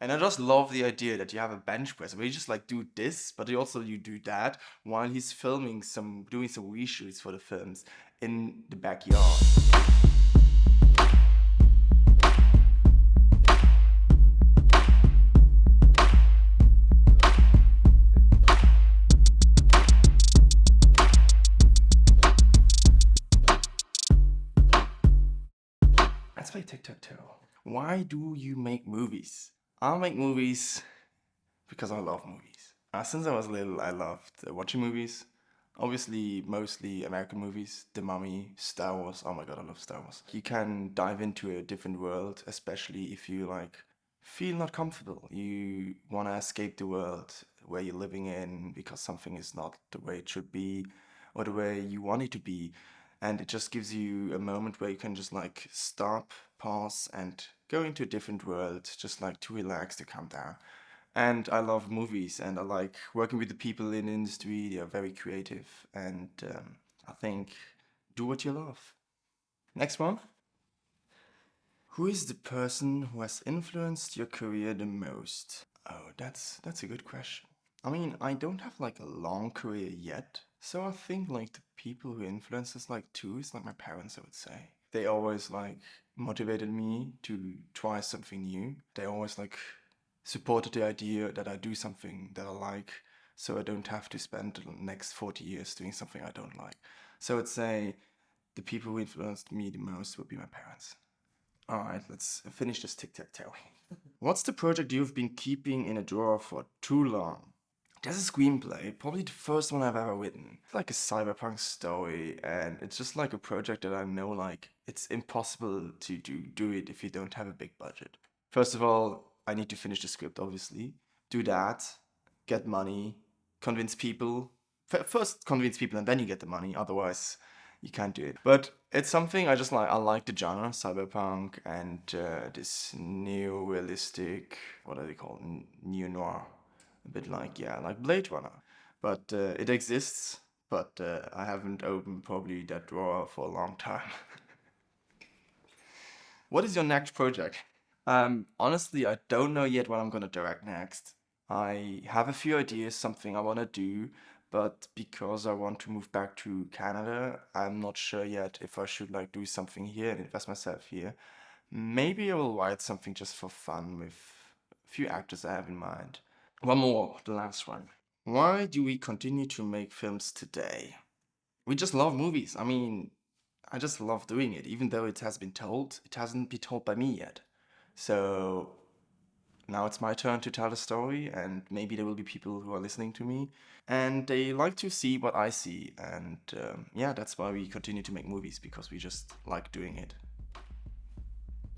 And I just love the idea that you have a bench press where you just like do this, but you do that while he's doing some reshoots for the films in the backyard. Let's play tic-tac-toe. Why do you make movies? I make movies because I love movies. Since I was little, I loved watching movies. Obviously, mostly American movies. The Mummy, Star Wars. Oh my god, I love Star Wars. You can dive into a different world, especially if you like feel not comfortable. You want to escape the world where you're living in because something is not the way it should be or the way you want it to be. And it just gives you a moment where you can just like stop, pause, and go into a different world, just like to relax, to calm down. And I love movies, and I like working with the people in the industry. They are very creative, and I think do what you love. Next one. Who is the person who has influenced your career the most? Oh, that's a good question. I mean, I don't have like a long career yet, so I think like the people who influence us like too is like my parents, I would say. They always like motivated me to try something new. They always like supported the idea that I do something that I like, so I don't have to spend the next 40 years doing something I don't like. So I'd say the people who influenced me the most would be my parents. All right, let's finish this tic-tac-toe. What's the project you've been keeping in a drawer for too long? There's a screenplay, probably the first one I've ever written. It's like a cyberpunk story, and it's just like a project that I know like it's impossible to do it if you don't have a big budget. First of all, I need to finish the script, obviously. Do that, get money, convince people. First convince people and then you get the money, otherwise you can't do it. But it's something I just like. I like the genre, cyberpunk, and this neo-realistic, what are they called? Neo-noir. A bit like, yeah, like Blade Runner. But it exists, but I haven't opened probably that drawer for a long time. What is your next project? Honestly, I don't know yet what I'm gonna direct next. I have a few ideas, something I wanna do, but because I want to move back to Canada, I'm not sure yet if I should like do something here and invest myself here. Maybe I will write something just for fun with a few actors I have in mind. One more, the last one. Why do we continue to make films today? We just love movies. I mean, I just love doing it, even though it has been told. It hasn't been told by me yet. So now it's my turn to tell a story, and maybe there will be people who are listening to me, and they like to see what I see. And yeah, that's why we continue to make movies, because we just like doing it.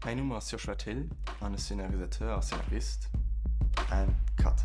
Mein Name is Joshua Thil, I'm a scénarisateur, scénariste, and cut.